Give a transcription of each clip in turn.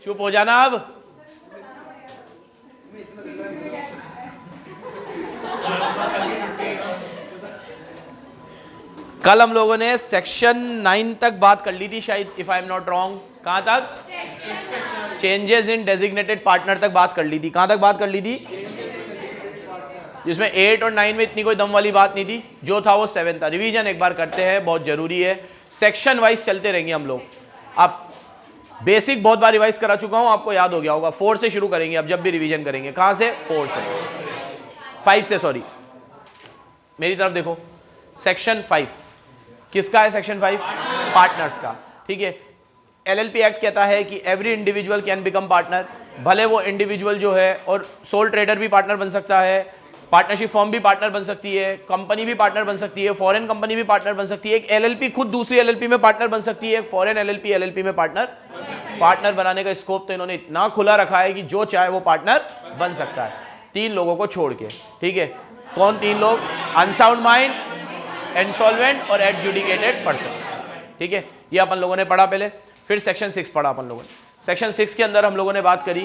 चुप हो जाना अब। कल हम लोगों ने सेक्शन 9 तक बात कर ली थी शायद, if I am not wrong. कहां तक? चेंजेस इन डेजिग्नेटेड पार्टनर तक बात कर ली थी। कहां तक बात कर ली थी? जिसमें 8 और 9 में इतनी कोई दम वाली बात नहीं थी, जो था वो 7 था। रिवीजन एक बार करते हैं, बहुत जरूरी है। सेक्शन वाइज चलते रहेंगे हम लोग। आप बेसिक बहुत बार रिवाइज करा चुका हूं, आपको याद हो गया होगा। 4 से शुरू करेंगे अब जब भी रिवीजन करेंगे। कहां से? 4 से, 5 से, सॉरी मेरी तरफ देखो। सेक्शन 5 किसका है? सेक्शन 5 पार्टनर्स का, ठीक है। एलएलपी एक्ट कहता है कि every individual can become partner. भले वो इंडिविजुअल जो है, और सोल ट्रेडर भी पार्टनर बन सकता है, पार्टनरशिप फर्म भी पार्टनर बन सकती है, कंपनी भी पार्टनर बन सकती है, फॉरेन कंपनी भी पार्टनर बन सकती है, एक एलएलपी खुद दूसरी एलएलपी में पार्टनर बन सकती है, एक फॉरेन एलएलपी में पार्टनर बनाने का स्कोप तो इन्होंने इतना खुला रखा है कि जो चाहे वो पार्टनर बन सकता है, 3 लोगों को छोड़ के, ठीक है। कौन 3 लोग? अनसाउंड माइंड, इंसॉल्वेंट और एडजुडिकेटेड पर्सन, ठीक है। ये अपन लोगों ने पढ़ा पहले। फिर सेक्शन 6 पढ़ा अपन लोगों ने। सेक्शन 6 के अंदर हम लोगों ने बात करी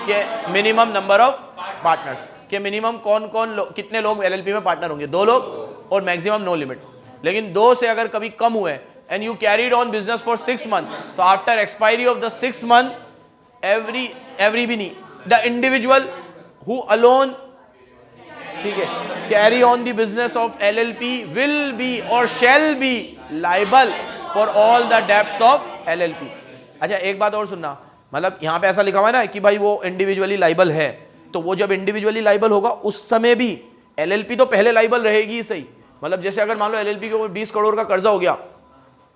कि मिनिमम नंबर ऑफ पार्टनर्स, कि मिनिमम कौन कौन कितने लोग एलएलपी में पार्टनर होंगे, 2 लोग, और मैक्सिमम नो लिमिट। लेकिन 2 से अगर कभी कम हुए and you carried on business for 6 month, तो after expiry of the 6 month every भी नहीं, द इंडिविजुअल हु अलोन, ठीक है, carry on the business of LLP will be और shall be liable for all the debts of LLP. अच्छा एक बात और सुनना, मतलब यहां पे ऐसा लिखा हुआ है ना कि भाई वो इंडिविजुअली लाइबल है, तो वो जब इंडिविजुअली लाइबल होगा उस समय भी एलएलपी तो पहले लाइबल रहेगी ही सही। मतलब जैसे अगर मान लो एलएलपी के ऊपर 20 करोड़ का कर्जा हो गया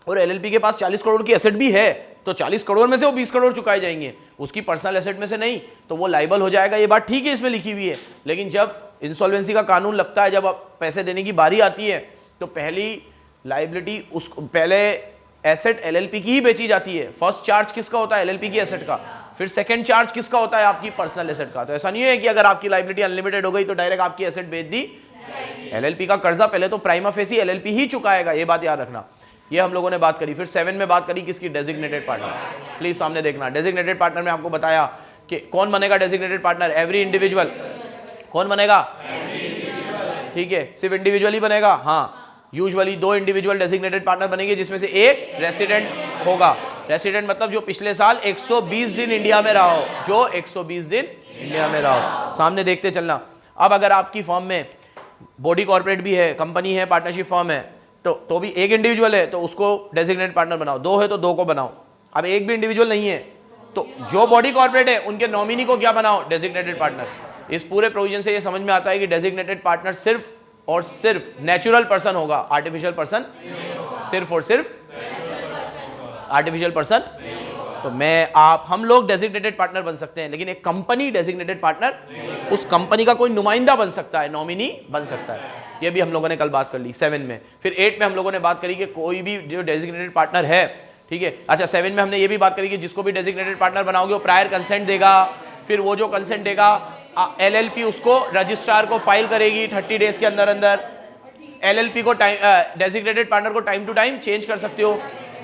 और एलएलपी के पास 40 करोड़ की एसेट भी है, तो 40 करोड़ में से वो 20 करोड़ चुकाए जाएंगे, उसकी पर्सनल एसेट में से नहीं, तो वो लाइबल हो जाएगा। ये बात ठीक है, इसमें लिखी हुई है। लेकिन जब इंसॉल्वेंसी का कानून लगता है, जब पैसे देने की बारी आती है, तो पहली लाइबिलिटी उसको, पहले एसेट एलएलपी की ही बेची जाती है। फर्स्ट चार्ज किसका होता है? एलएलपी की एसेट का। फिर सेकंड चार्ज किसका होता है? आपकी पर्सनल एसेट का। तो ऐसा नहीं है कि अगर आपकी लाइबिलिटी अनलिमिटेड हो गई तो डायरेक्ट आपकी एसेट बेच दी। एलएलपी का कर्जा पहले तो प्राइमा फेसी एलएलपी ही चुकाएगा, ये बात याद रखना। ये हम लोगों ने बात करी। फिर 7 में बात करी किसकी? Designated partner. प्लीज सामने देखना। डेजिग्नेटेड पार्टनर में आपको बताया कि कौन बनेगा डेजिग्नेटेड पार्टनर? Every individual. कौन बनेगा? ठीक है, सिर्फ इंडिविजुअल ही बनेगा? हाँ, यूजुअली 2 इंडिविजुअल डेजिग्नेटेड पार्टनर बनेंगे, जिसमें से एक रेसिडेंट होगा। रेसिडेंट मतलब जो पिछले साल 120 दिन इंडिया में रहा हो, जो 120 दिन इंडिया में रहा हो। सामने देखते चलना। अब अगर आपकी फर्म में बॉडी कॉर्पोरेट भी है, कंपनी है, पार्टनरशिप फर्म है, तो भी एक इंडिविजुअल है तो उसको डेजिग्नेटेड पार्टनर बनाओ। 2 है तो 2 को बनाओ। अब एक भी इंडिविजुअल नहीं है तो जो बॉडी कॉर्पोरेट है उनके नॉमिनी को क्या बनाओ? Designated partner. इस पूरे प्रोविजन से ये समझ में आता है कि डेजिग्नेटेड पार्टनर सिर्फ और सिर्फ नेचुरल पर्सन होगा, आर्टिफिशियल पर्सन सिर्फ और सिर्फ आर्टिफिशियल पर्सन। तो मैं, आप, हम लोग डेजिग्नेटेड पार्टनर बन सकते हैं, लेकिन एक कंपनी डेजिग्नेटेड पार्टनर उस कंपनी का कोई नुमाइंदा बन सकता है, नॉमिनी बन सकता है। ये भी हम लोगों ने कल बात कर ली 7 में। फिर 8 में हम लोगों ने बात करी कि कोई भी जो डेजिग्नेटेड पार्टनर है, ठीक है। अच्छा 7 में हमने ये भी बात करी कि जिसको भी डेजिग्नेटेड पार्टनर बनाओगे वो प्रायर कंसेंट देगा। फिर वो जो कंसेंट देगा, एलएलपी उसको रजिस्ट्रार को फाइल करेगी 30 डेज के अंदर अंदर। एलएलपी को डेजिग्नेटेड पार्टनर को टाइम टू टाइम चेंज कर सकते हो।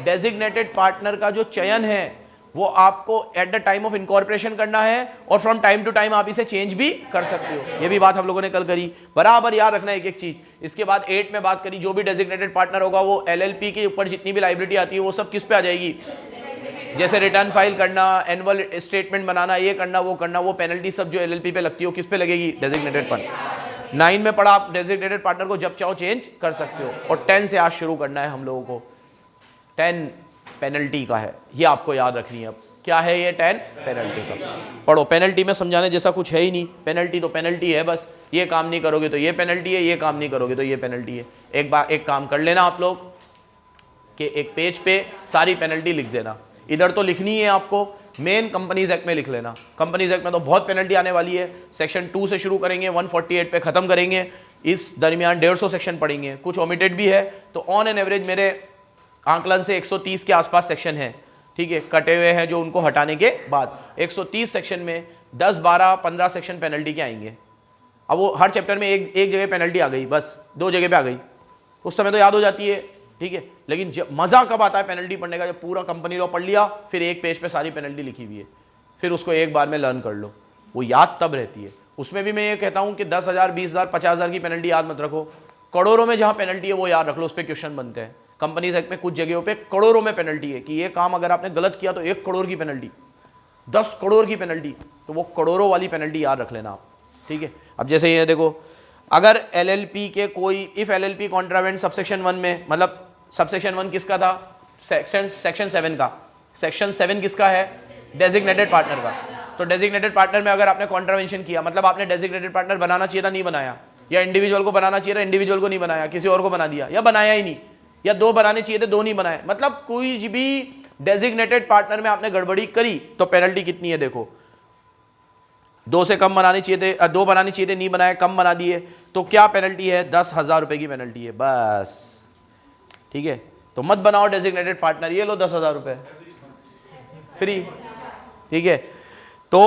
डेजिग्नेटेड पार्टनर का जो चयन है वो आपको at the time of incorporation करना है, और फ्रॉम टाइम टू टाइम आप इसे चेंज भी कर सकते हो। ये भी बात हम लोगों ने कल करी। बराबर याद रखना एक एक चीज। इसके बाद 8 में बात करी जो भी डेजिग्नेटेड पार्टनर होगा वो एलएलपी के ऊपर जितनी भी लाइबिलिटी आती है वो सब किस पे आ जाएगी? जैसे रिटर्न फाइल करना, एनुअल स्टेटमेंट बनाना, ये करना, वो पेनल्टी सब जो एलएलपी पे लगती है वो किस पे लगेगी? Designated partner. 9 में पढ़ा आप डेजिग्नेटेड पार्टनर को जब चाहो चेंज कर सकते हो। और 10 से आज शुरू करना है हम लोगों को। 10 पेनल्टी का है, ये आपको याद रखनी है। अब क्या है ये 10? पेनल्टी का। पढ़ो। पेनल्टी में समझाने जैसा कुछ है ही नहीं। पेनल्टी तो पेनल्टी है बस। ये काम नहीं करोगे तो ये पेनल्टी है, ये काम नहीं करोगे तो ये पेनल्टी है। एक बार एक काम कर लेना आप लोग कि एक पेज पे सारी पेनल्टी लिख देना। इधर तो लिखनी है आपको, मेन कंपनीज एक्ट में लिख लेना। कंपनीज एक्ट में तो बहुत पेनल्टी आने वाली है। सेक्शन 2 से शुरू करेंगे, 148 पे खत्म करेंगे। इस दरमियान 150 सेक्शन पढ़ेंगे, कुछ ओमिटेड भी है। तो ऑन एन एवरेज मेरे आंकलन से 130 के आसपास सेक्शन है, ठीक है, कटे हुए हैं जो उनको हटाने के बाद 130 सेक्शन में 10, 12, 15 सेक्शन पेनल्टी के आएंगे। अब वो हर चैप्टर में एक जगह पेनल्टी आ गई, बस 2 जगह पे आ गई, उस समय तो याद हो जाती है, ठीक है। लेकिन जब मजा कब आता है पेनल्टी पढ़ने का? जब पूरा कंपनी लॉ पढ़ लिया, फिर एक पेज पे सारी पेनल्टी लिखी हुई है। फिर उसको एक बार में लर्न कर लो, वो याद तब रहती है। उसमें भी मैं ये कहता हूँ कि 10,000, 20,000, 50,000 की पेनल्टी याद मत रखो, करोड़ों में जहाँ पेनल्टी है वो याद रख लो, उस पर क्वेश्चन बनते हैं। कंपनीज एक्ट में कुछ जगहों पे करोड़ों में पेनल्टी है कि ये काम अगर आपने गलत किया तो 1 करोड़ की पेनल्टी, 10 करोड़ की पेनल्टी, तो वो करोड़ों वाली पेनल्टी याद रख लेना आप, ठीक है। अब जैसे ये देखो, अगर एलएलपी के कोई इफ एलएलपी कॉन्ट्रावेंट सबसेक्शन 1 में, मतलब सबसेक्शन 1 किसका था, सेक्शन 7 का, सेक्शन 7 किसका है, डेजिग्नेटेड पार्टनर का। तो डेजिग्नेटेड पार्टनर में अगर आपने कॉन्ट्रावेंशन किया, मतलब आपने डेजिग्नेटेड पार्टनर बनाना चाहिए था, नहीं बनाया, या इंडिविजुअल को बनाना चाहिए था, इंडिविजुअल को नहीं बनाया, किसी और को बना दिया, या बनाया ही नहीं, या 2 बनाने चाहिए थे 2 नहीं बनाए, मतलब कोई भी डेजिग्नेटेड पार्टनर में आपने गड़बड़ी करी तो पेनल्टी कितनी है देखो, 2 से कम बनाने चाहिए थे, 2 बनाने चाहिए थे, नहीं बनाए, कम बना दिए, तो क्या पेनल्टी है, 10,000 रुपए की पेनल्टी है बस, ठीक है। तो मत बनाओ डेजिग्नेटेड पार्टनर, ये लो 10,000 रुपए फ्री, ठीक है। तो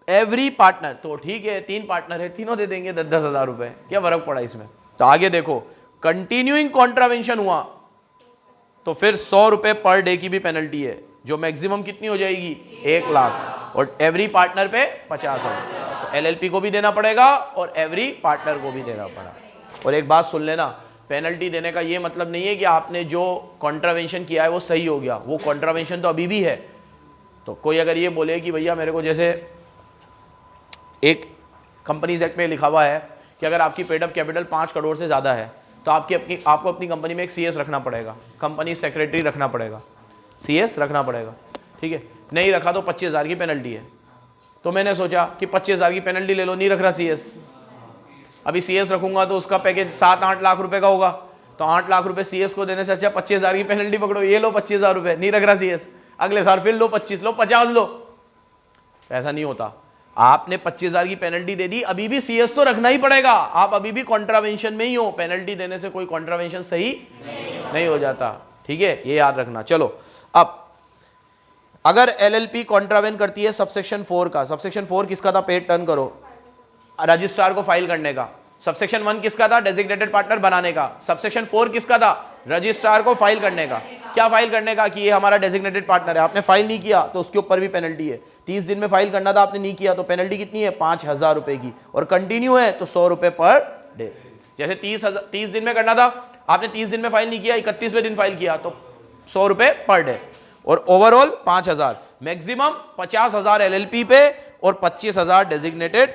एवरी पार्टनर, तो ठीक है 3 पार्टनर है, तीनों दे देंगे 10,000 रुपए, क्या फर्क पड़ा इसमें। तो आगे देखो, कंटिन्यूइंग कॉन्ट्रावेंशन हुआ तो फिर 100 रुपए पर डे की भी पेनल्टी है, जो मैक्सिमम कितनी हो जाएगी, 1 लाख, और एवरी पार्टनर पे 50,000। तो एलएलपी को भी देना पड़ेगा और एवरी पार्टनर को भी देना पड़ा। और एक बात सुन लेना, पेनल्टी देने का ये मतलब नहीं है कि आपने जो कॉन्ट्रावेंशन किया है वो सही हो गया, वो कॉन्ट्रावेंशन तो अभी भी है। तो कोई अगर ये बोले कि भैया मेरे को, जैसे एक कंपनीज एक्ट में लिखा हुआ है कि अगर आपकी पेड अप कैपिटल 5 करोड़ से ज़्यादा है तो आपको अपनी कंपनी में एक सीएस रखना पड़ेगा, कंपनी सेक्रेटरी रखना पड़ेगा, सीएस रखना पड़ेगा, ठीक है। नहीं रखा तो 25,000 की पेनल्टी है। तो मैंने सोचा कि 25,000 की पेनल्टी ले लो, नहीं रख रहा सीएस, अभी सीएस रखूंगा तो उसका पैकेज 7-8 लाख रुपए का होगा, तो 8 लाख रुपए सीएस को देने से अच्छा 25,000 की पेनल्टी पकड़ो, ये लो 25,000 रुपए, नहीं रख रहा सीएस, अगले साल फिर लो 25, लो 50 लो। ऐसा नहीं होता, आपने 25,000 की पेनल्टी दे दी, अभी भी सीएस तो रखना ही पड़ेगा, आप अभी भी कॉन्ट्रावेंशन में ही हो, पेनल्टी देने से कोई कॉन्ट्रावेंशन सही नहीं हो जाता, ठीक है, ये याद रखना। चलो, अब अगर एलएलपी कॉन्ट्रावेन करती है सबसेक्शन 4 का, सबसेक्शन 4 किसका था, पेड टर्न करो, रजिस्ट्रार को फाइल करने का। सबसेक्शन 1 किसका था, डेजिग्नेटेड पार्टनर बनाने का। सबसेक्शन 4 किसका था, रजिस्ट्रार को फाइल करने का। क्या फाइल करने का, कि ये हमारा डेजिग्नेटेड पार्टनर है, आपने फाइल नहीं किया तो उसके ऊपर भी पेनल्टी है। 30 दिन में फाइल करना था, आपने नहीं किया तो पेनल्टी कितनी है, 5,000 रुपए की, और कंटिन्यू है तो 100 रुपए पर डे। जैसे 30 दिन में करना था, आपने 30 दिन में फाइल नहीं किया, 31वें दिन फाइल किया तो 100 रुपए पर डे, और ओवरऑल 5,000, मैक्सिमम 50,000 एलएलपी पे और 25,000 डेजिग्नेटेड।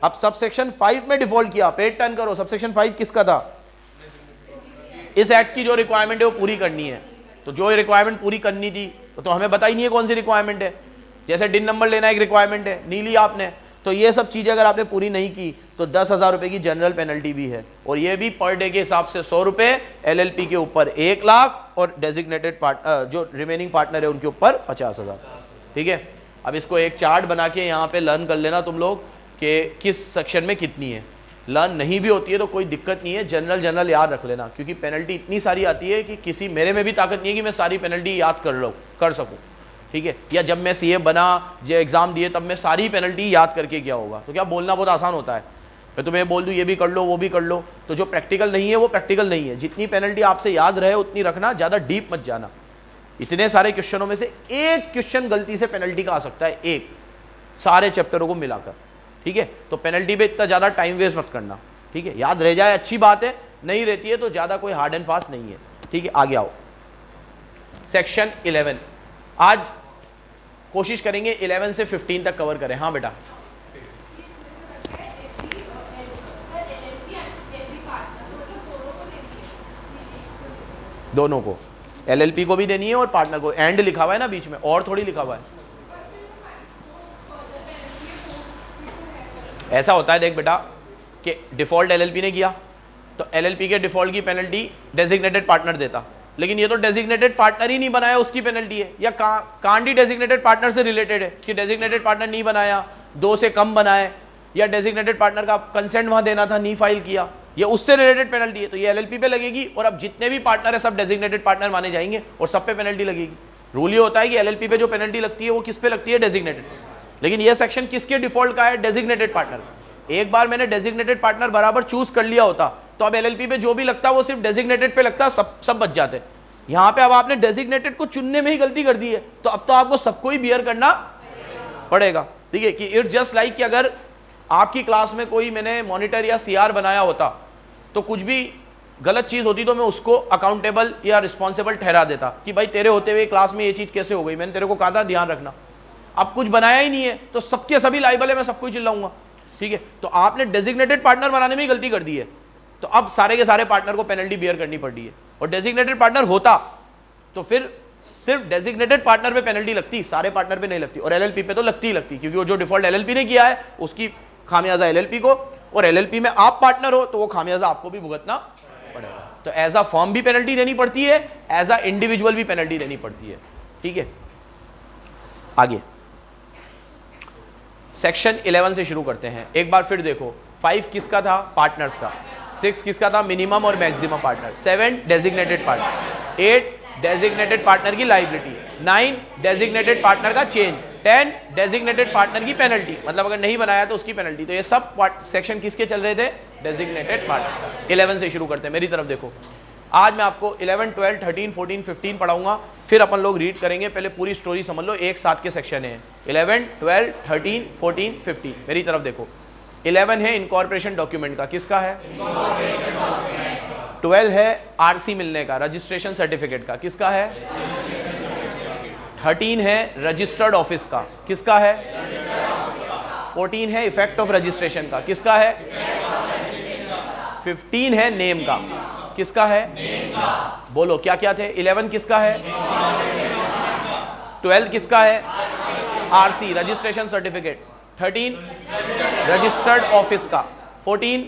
अब सबसेक्शन 5 में डिफॉल्ट किया, पेड टर्न करो। सबसेक्शन 5 किसका था, इस एक्ट की जो रिक्वायरमेंट है वो पूरी करनी है। तो जो रिक्वायरमेंट पूरी करनी थी तो हमें पता ही नहीं है कौन सी रिक्वायरमेंट है। जैसे डिन नंबर लेना एक रिक्वायरमेंट है, नहीं ली आपने, तो ये सब चीजें अगर आपने पूरी नहीं की तो 10,000 रुपए की जनरल पेनल्टी भी है, और ये भी पर डे के हिसाब से 100 रुपए, एलएलपी के ऊपर 1 लाख, और डेजिग्नेटेड पार्टनर जो रिमेनिंग पार्टनर है उनके ऊपर 50,000, ठीक है। अब इसको एक चार्ट बना के यहाँ पे लर्न कर लेना तुम लोग कि किस सेक्शन में कितनी है। लर्न नहीं भी होती है तो कोई दिक्कत नहीं है, जनरल याद रख लेना, क्योंकि पेनल्टी इतनी सारी आती है कि मेरे में भी ताकत नहीं है कि मैं सारी पेनल्टी याद कर सकूँ, ठीक है। या जब मैं सीए बना, जो एग्जाम दिए, तब मैं सारी पेनल्टी याद करके क्या होगा, तो क्या बोलना बहुत आसान होता है, मैं तुम्हें बोल दूँ ये भी कर लो वो भी कर लो, तो जो प्रैक्टिकल नहीं है वो प्रैक्टिकल नहीं है। जितनी पेनल्टी आपसे याद रहे उतनी रखना, ज़्यादा डीप मत जाना। इतने सारे क्वेश्चनों में से एक क्वेश्चन गलती से पेनल्टी का आ सकता है, एक, सारे चैप्टरों को मिलाकर, ठीक है। तो पेनल्टी पे इतना ज़्यादा टाइम वेस्ट मत करना, ठीक है। याद रह जाए अच्छी बात है, नहीं रहती है तो ज़्यादा कोई हार्ड एंड फास्ट नहीं है, ठीक है। आगे आओ, सेक्शन 11, आज कोशिश करेंगे 11 से 15 तक कवर करें। हाँ बेटा, दोनों को, एलएलपी को भी देनी है और पार्टनर को। एंड लिखा हुआ है ना बीच में, और थोड़ी लिखा हुआ है। ऐसा होता है देख बेटा कि डिफॉल्ट एलएलपी ने किया तो एलएलपी के डिफॉल्ट की पेनल्टी डेजिग्नेटेड पार्टनर देता, लेकिन ये तो डेजिग्नेटेड पार्टनर ही नहीं बनाया, उसकी पेनल्टी है। या कांड ही डेजिग्नेटेड पार्टनर से रिलेटेड है कि डेजिग्नेटेड पार्टनर नहीं बनाया, 2 से कम बनाए, या डेजिग्नेटेड पार्टनर का कंसेंट वहां देना था, नहीं फाइल किया, ये उससे रिलेटेड पेनल्टी है, तो ये एलएलपी पे लगेगी। और अब जितने भी पार्टनर है सब डेजिग्नेटेड पार्टनर माने जाएंगे और सब पे पेनल्टी लगेगी। रूल ये होता है कि एलएलपी पे जो पेनल्टी लगती है वो किस पे लगती है, डेजिग्नेटेड। लेकिन ये सेक्शन किसके डिफॉल्ट का है, डेजिग्नेटेड पार्टनर। एक बार मैंने डेजिग्नेटेड पार्टनर बराबर चूज कर लिया होता तो अब एलएलपी पे जो भी लगता वो सिर्फ डेजिग्नेटेड पे लगता, सब बच जाते। यहाँ पे अब आपने डेजिग्नेटेड को चुनने में ही गलती कर दी है, तो अब तो आपको सबको ही बियर करना पड़ेगा। ठीक है, कि इट्स जस्ट लाइक कि अगर आपकी क्लास में कोई मैंने मॉनिटर या सीआर बनाया होता तो कुछ भी गलत चीज होती तो मैं उसको अकाउंटेबल या रिस्पॉन्सिबल ठहरा देता कि भाई तेरे होते हुए क्लास में ये चीज कैसे हो गई, मैंने तेरे को कहा था ध्यान रखना। अब कुछ बनाया ही नहीं है तो सबके सभी लाइबल है, मैं सबको ही चिल्लाऊंगा। ठीक है, तो आपने डेजिग्नेटेड पार्टनर बनाने में ही गलती कर दी है, तो अब सारे के सारे पार्टनर को पेनल्टी बियर करनी पड़ रही है। और डेजिग्नेटेड पार्टनर होता तो फिर सिर्फ डेजिग्नेटेड पार्टनर पे पेनल्टी लगती, सारे पार्टनर पे नहीं लगती। और एलएलपी पे तो लगती ही लगती, क्योंकि वो जो डिफॉल्ट एलएलपी ने किया है उसकी खामियाजा एलएलपी को, और एलएलपी में आप पार्टनर हो तो वो खामियाजा आपको भी भुगतना पड़ेगा। तो एज अ फर्म भी पेनल्टी देनी पड़ती है, एज अ इंडिविजुअल भी पेनल्टी देनी पड़ती है। ठीक है, आगे सेक्शन 11 से शुरू करते हैं। एक बार फिर देखो, 5 किसका था? पार्टनर्स का। 6 किसका था? मिनिमम और maximum partner. 7 designated partner. 8 designated partner की लायबिलिटी। 9 डेजिग्नेटेड पार्टनर का चेंज। 10 डेजिग्नेटेड पार्टनर की पेनल्टी, मतलब अगर नहीं बनाया तो उसकी पेनल्टी। तो ये सब सेक्शन किसके चल रहे थे? Designated partner. 11 से शुरू करते हैं, मेरी तरफ देखो। आज मैं आपको 11, 12, 13, 14, 15 पढ़ाऊंगा, फिर अपन लोग रीड करेंगे। पहले पूरी स्टोरी समझ लो, एक साथ के सेक्शन है 11, 12, 13, 14, 15। मेरी तरफ देखो, 11 है इनकॉर्पोरेशन डॉक्यूमेंट का, किसका है? 12 है आरसी मिलने का, रजिस्ट्रेशन सर्टिफिकेट का, किसका है? 13 है रजिस्टर्ड ऑफिस का, किसका है? 14 है इफेक्ट ऑफ रजिस्ट्रेशन का, किसका है? 15 है नेम का, किसका है? बोलो क्या क्या थे? 11 किसका है? 12 किसका है? RC registration certificate. 13 registered office का। 14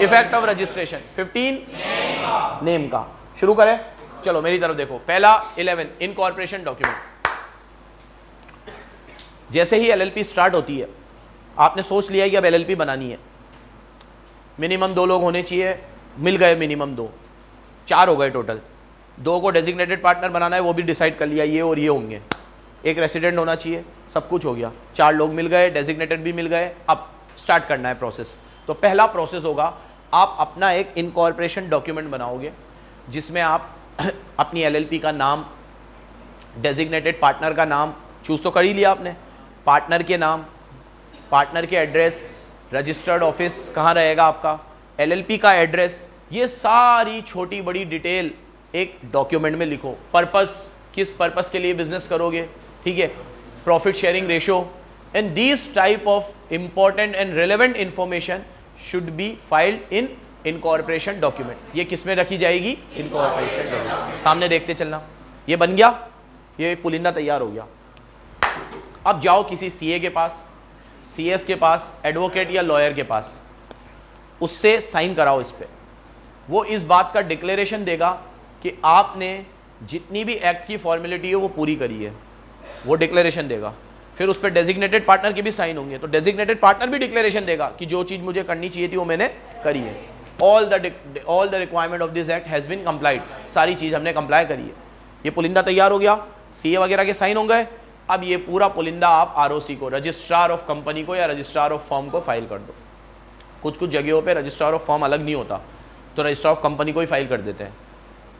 इफेक्ट ऑफ रजिस्ट्रेशन। 15 नेम का। शुरू करें, चलो मेरी तरफ देखो। पहला 11 इनकॉर्पोरेशन डॉक्यूमेंट। जैसे ही एलएलपी स्टार्ट होती है, आपने सोच लिया कि अब एलएलपी बनानी है, मिनिमम 2 लोग होने चाहिए, मिल गए मिनिमम 2, 4 हो गए टोटल। 2 को डेजिग्नेटेड पार्टनर बनाना है, वो भी डिसाइड कर लिया, ये और ये होंगे। एक रेसिडेंट होना चाहिए, सब कुछ हो गया। 4 लोग मिल गए, डेजिग्नेटेड भी मिल गए। अब स्टार्ट करना है प्रोसेस। तो पहला प्रोसेस होगा, आप अपना एक इनकॉर्पोरेशन डॉक्यूमेंट बनाओगे जिसमें आप अपनी एलएलपी का नाम, डेजिग्नेटेड पार्टनर का नाम चूज तो कर ही लिया आपने, पार्टनर के नाम, पार्टनर के एड्रेस, रजिस्टर्ड ऑफिस कहाँ रहेगा आपका, एलएलपी का एड्रेस, ये सारी छोटी बड़ी डिटेल एक डॉक्यूमेंट में लिखो। पर्पस, किस पर्पस के लिए बिजनेस करोगे, ठीक है, profit sharing ratio, and this type of important and relevant information should be filed in incorporation document. ये किस में रखी जाएगी? Incorporation document. सामने देखते चलना, ये बन गया, ये पुलिंदा तैयार हो गया। अब जाओ किसी सीए के पास, सीएस के पास, एडवोकेट या लॉयर के पास, उससे साइन कराओ इस पे। वो इस बात का डिक्लेरेशन देगा कि आपने जितनी भी एक्ट की फॉर्मेलिटी है वो पूरी करी है, वो डिक्लेरेशन देगा। फिर उस पर डेजिग्नेटेड पार्टनर के भी साइन होंगे, तो डेजिग्नेटेड पार्टनर भी डिक्लेरेशन देगा कि जो चीज़ मुझे करनी चाहिए थी वो मैंने करी है। All the requirement of this act has been complied, सारी चीज़ हमने कंप्लाई करी है। ये पुलिंदा तैयार हो गया, सीए वगैरह के साइन हो गए। अब ये पूरा पुलिंदा आप आरओसी को, रजिस्ट्रार ऑफ कंपनी को या रजिस्ट्रार ऑफ फर्म को फाइल कर दो। कुछ कुछ जगहों पे रजिस्ट्रार ऑफ फर्म अलग नहीं होता, तो रजिस्ट्रार ऑफ कंपनी को ही फाइल कर देते हैं।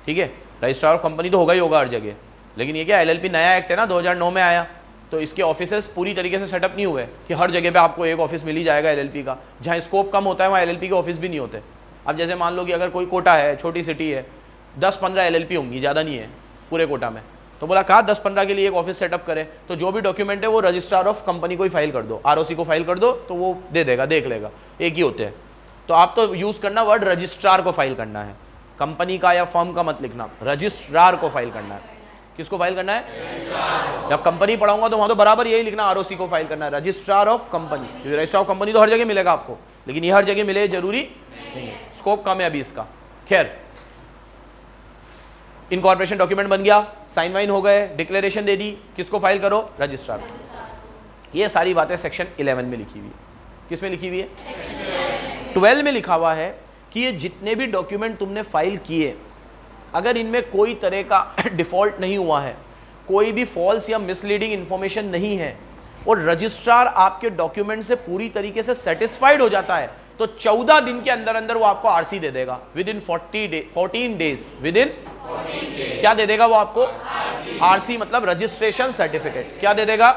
ठीक है, रजिस्ट्रार ऑफ कंपनी तो होगा ही होगा हर जगह, लेकिन ये क्या एलएलपी नया एक्ट है ना, 2009 में आया, तो इसके ऑफिसेस पूरी तरीके से सेटअप नहीं हुए कि हर जगह पे आपको एक ऑफिस मिल ही जाएगा एलएलपी का। जहाँ स्कोप कम होता है वहाँ एलएलपी के ऑफिस भी नहीं होते। अब जैसे मान लो कि अगर कोई कोटा है, छोटी सिटी है, 10-15 एलएलपी होंगी, ज़्यादा नहीं है पूरे कोटा में, तो बोला कहा 10-15 के लिए एक ऑफिस सेटअप करे, तो जो भी डॉक्यूमेंट है वो रजिस्ट्रार ऑफ कंपनी को ही फाइल कर दो, आरओसी को फाइल कर दो, तो वो दे देगा, देख लेगा, एक ही होते हैं। तो आप तो यूज़ करना वर्ड रजिस्ट्रार को फाइल करना है, कंपनी का या फर्म का मत लिखना, रजिस्ट्रार को फाइल करना है। किसको फाइल करना है? जब कंपनी पढ़ाऊंगा तो वहाँ तो बराबर यही लिखना, आरओसी को फाइल करना है, registrar of company. Registrar of company तो हर जगह मिलेगा आपको, लेकिन ये हर जगह मिले जरूरी नहीं है, स्कोप कम है अभी इसका। खैर, इनकॉर्पोरेशन डॉक्यूमेंट बन गया, साइन वाइन हो गए, डिक्लेरेशन दे दी, किसको फाइल करो? रजिस्ट्रार। ये सारी बातें सेक्शन 11 में लिखी हुई है। किस में लिखी हुई है? 12 में लिखा हुआ है कि ये जितने भी डॉक्यूमेंट तुमने फाइल किए, अगर इनमें कोई तरह का डिफॉल्ट नहीं हुआ है, कोई भी फॉल्स या मिसलीडिंग इंफॉर्मेशन नहीं है, और रजिस्ट्रार आपके डॉक्यूमेंट से पूरी तरीके से सेटिस्फाइड हो जाता है, तो 14 दिन के अंदर अंदर वो आपको आरसी दे देगा। With in 14 days, with in क्या दे देगा वो आपको? आरसी मतलब रजिस्ट्रेशन सर्टिफिकेट। क्या दे देगा?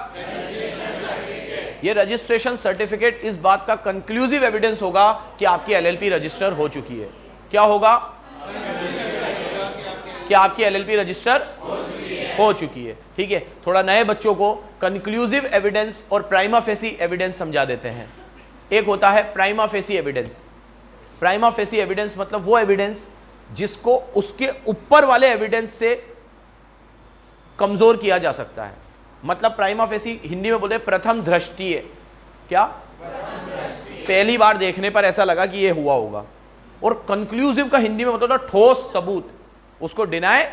ये रजिस्ट्रेशन सर्टिफिकेट इस बात का कंक्लूसिव एविडेंस होगा कि आपकी एलएलपी रजिस्टर हो चुकी है। क्या होगा? कि आपकी एलएलपी रजिस्टर हो चुकी है। ठीक है, थोड़ा नए बच्चों को कंक्लूसिव एविडेंस और प्राइमा फेसी एविडेंस समझा देते हैं। एक होता है prima facie evidence. Prima facie evidence मतलब वो एविडेंस जिसको उसके ऊपर वाले एविडेंस से कमजोर किया जा सकता है। मतलब प्राइमा फेसी हिंदी में बोलते हैं प्रथम दृष्टि है। क्या? पहली बार देखने पर ऐसा लगा कि ये हुआ होगा। और कंक्लूसिव का हिंदी में मतलब ठोस सबूत, उसको डिनाय,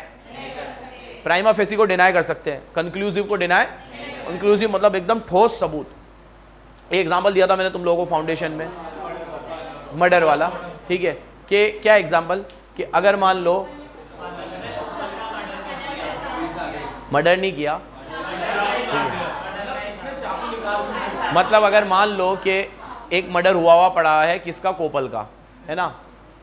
प्राइमा फेसी को डिनाय कर सकते हैं, कंक्लूसिव को डिनाय। कंक्लूसिव मतलब एकदम ठोस सबूत। एक एग्जांपल दिया था मैंने तुम लोगों को फाउंडेशन में, मर्डर वाला। ठीक है, कि क्या एग्जांपल, कि अगर मान लो मर्डर नहीं किया, मतलब अगर मान लो कि एक मर्डर हुआ पड़ा है किसका, कोपल का, है ना,